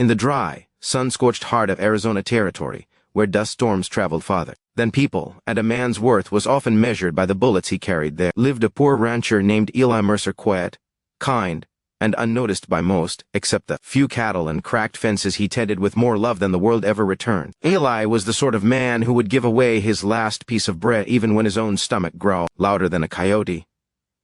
in the dry, sun-scorched heart of Arizona Territory, where dust storms traveled farther than people, and a man's worth was often measured by the bullets he carried, there lived a poor rancher named Eli Mercer, quiet, kind, and unnoticed by most, except the few cattle and cracked fences he tended with more love than the world ever returned. Eli was the sort of man who would give away his last piece of bread even when his own stomach growled louder than a coyote.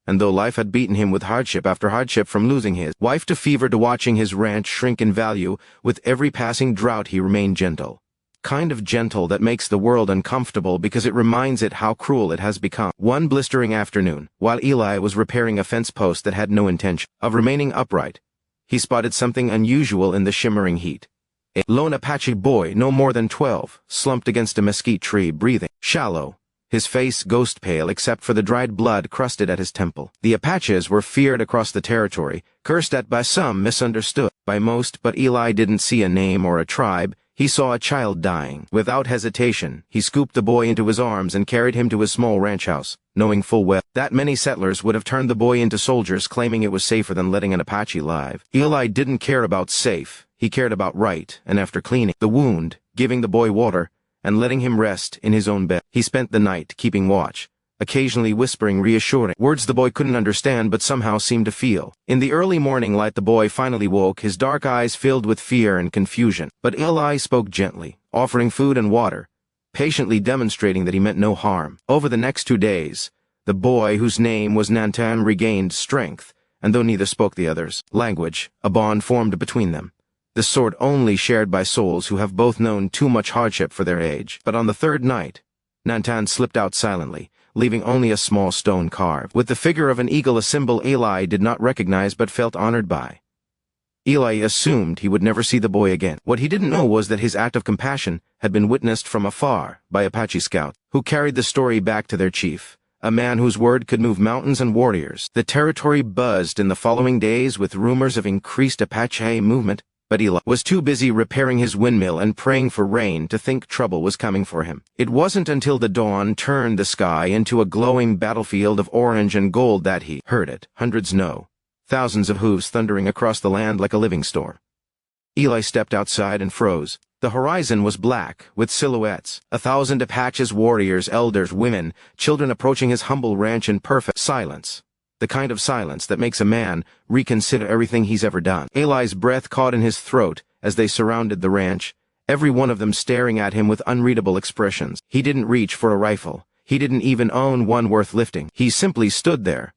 And though life had beaten him with hardship after hardship, from losing his wife to fever to watching his ranch shrink in value, with every passing drought he remained gentle. Kind of gentle that makes the world uncomfortable because it reminds it how cruel it has become. One blistering afternoon, while Eli was repairing a fence post that had no intention of remaining upright, he spotted something unusual in the shimmering heat. A lone Apache boy, no more than 12, slumped against a mesquite tree, breathing shallow, his face ghost pale except for the dried blood crusted at his temple. The Apaches were feared across the territory, cursed at by some, misunderstood by most, but Eli didn't see a name or a tribe. He saw a child dying. Without hesitation, he scooped the boy into his arms and carried him to his small ranch house, knowing full well that many settlers would have turned the boy into soldiers, claiming it was safer than letting an Apache live. Eli didn't care about safe, he cared about right, and after cleaning the wound, giving the boy water, and letting him rest in his own bed, he spent the night keeping watch, occasionally whispering reassuring words the boy couldn't understand but somehow seemed to feel. In the early morning light the boy finally woke, his dark eyes filled with fear and confusion. But Eli spoke gently, offering food and water, patiently demonstrating that he meant no harm. Over the next 2 days, the boy, whose name was Nantan, regained strength, and though neither spoke the other's language, a bond formed between them, the sort only shared by souls who have both known too much hardship for their age. But on the third night, Nantan slipped out silently, leaving only a small stone carved with the figure of an eagle, a symbol Eli did not recognize but felt honored by. Eli assumed he would never see the boy again. What he didn't know was that his act of compassion had been witnessed from afar by Apache scouts, who carried the story back to their chief, a man whose word could move mountains and warriors. The territory buzzed in the following days with rumors of increased Apache movement, but Eli was too busy repairing his windmill and praying for rain to think trouble was coming for him. It wasn't until the dawn turned the sky into a glowing battlefield of orange and gold that he heard it. Hundreds, no, thousands of hooves thundering across the land like a living storm. Eli stepped outside and froze. The horizon was black, with silhouettes, 1,000 Apaches, warriors, elders, women, children approaching his humble ranch in perfect silence. The kind of silence that makes a man reconsider everything he's ever done. Eli's breath caught in his throat as they surrounded the ranch, every one of them staring at him with unreadable expressions. He didn't reach for a rifle. He didn't even own one worth lifting. He simply stood there,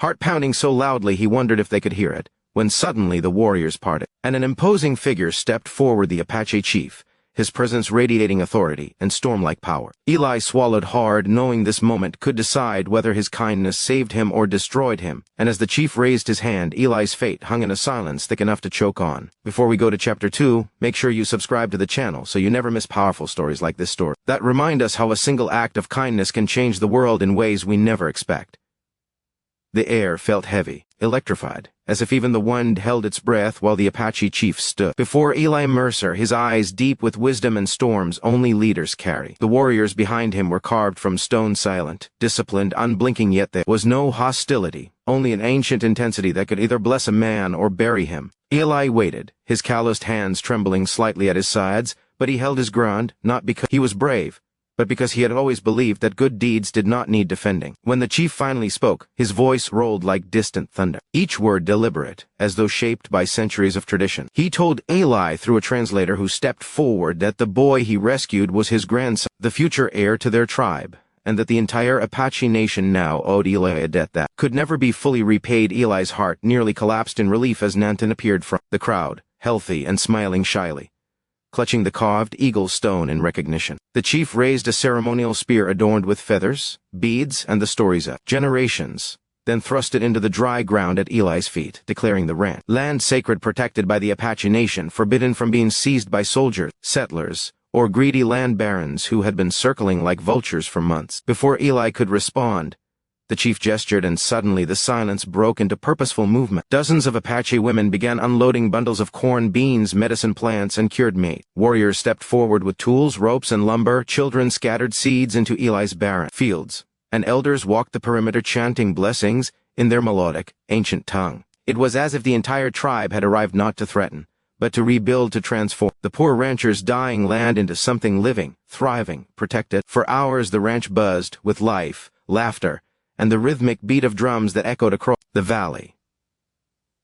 heart pounding so loudly he wondered if they could hear it, when suddenly the warriors parted, and an imposing figure stepped forward, the Apache chief, his presence radiating authority and storm-like power. Eli swallowed hard, knowing this moment could decide whether his kindness saved him or destroyed him, and as the chief raised his hand, Eli's fate hung in a silence thick enough to choke on. Before we go to Chapter 2, make sure you subscribe to the channel so you never miss powerful stories like this story that remind us how a single act of kindness can change the world in ways we never expect. The air felt heavy, electrified, as if even the wind held its breath while the Apache chief stood before Eli Mercer, his eyes deep with wisdom and storms only leaders carry. The warriors behind him were carved from stone, silent, disciplined, unblinking, yet there was no hostility, only an ancient intensity that could either bless a man or bury him. Eli waited, his calloused hands trembling slightly at his sides, but he held his ground, not because he was brave, but because he had always believed that good deeds did not need defending. When the chief finally spoke, his voice rolled like distant thunder, each word deliberate, as though shaped by centuries of tradition. He told Eli through a translator who stepped forward that the boy he rescued was his grandson, the future heir to their tribe, and that the entire Apache nation now owed Eli a debt that could never be fully repaid. Eli's heart nearly collapsed in relief as Nantan appeared from the crowd, healthy and smiling shyly, clutching the carved eagle stone in recognition. The chief raised a ceremonial spear adorned with feathers, beads, and the stories of generations, then thrust it into the dry ground at Eli's feet, declaring the land sacred, protected by the Apache nation, forbidden from being seized by soldiers, settlers, or greedy land barons who had been circling like vultures for months. Before Eli could respond, the chief gestured, and suddenly the silence broke into purposeful movement. Dozens of Apache women began unloading bundles of corn, beans, medicine plants, and cured meat. Warriors stepped forward with tools, ropes, and lumber. Children scattered seeds into Eli's barren fields, and elders walked the perimeter chanting blessings in their melodic, ancient tongue. It was as if the entire tribe had arrived not to threaten, but to rebuild, to transform the poor rancher's dying land into something living, thriving, protected. For hours the ranch buzzed with life, laughter, and the rhythmic beat of drums that echoed across the valley.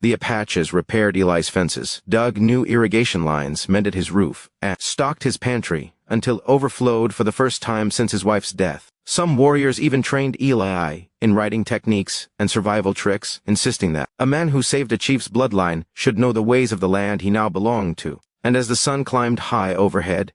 The Apaches repaired Eli's fences, dug new irrigation lines, mended his roof, and stocked his pantry until it overflowed for the first time since his wife's death. Some warriors even trained Eli in writing techniques and survival tricks, insisting that a man who saved a chief's bloodline should know the ways of the land he now belonged to. And as the sun climbed high overhead,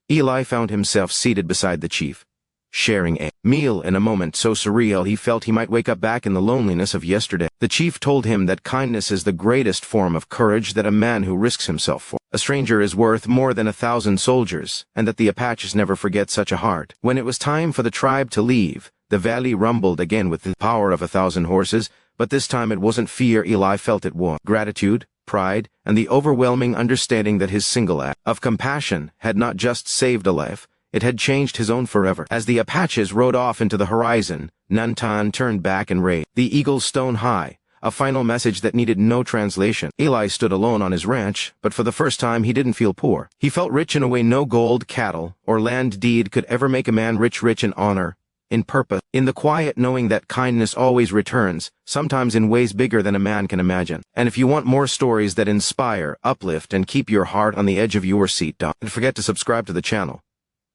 Eli found himself seated beside the chief, sharing a meal in a moment so surreal he felt he might wake up back in the loneliness of yesterday. The chief told him that kindness is the greatest form of courage that a man who risks himself for a stranger is worth more than 1,000 soldiers, and that the Apaches never forget such a heart. When it was time for the tribe to leave, the valley rumbled again with the power of 1,000 horses, but this time it wasn't fear Eli felt, it was gratitude, pride, and the overwhelming understanding that his single act of compassion had not just saved a life, it had changed his own forever. As the Apaches rode off into the horizon, Nantan turned back and raised the eagle stone high, a final message that needed no translation. Eli stood alone on his ranch, but for the first time he didn't feel poor. He felt rich in a way no gold, cattle, or land deed could ever make a man rich in honor, in purpose, in the quiet knowing that kindness always returns, sometimes in ways bigger than a man can imagine. And if you want more stories that inspire, uplift, and keep your heart on the edge of your seat, don't forget to subscribe to the channel,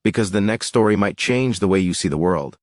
because the next story might change the way you see the world.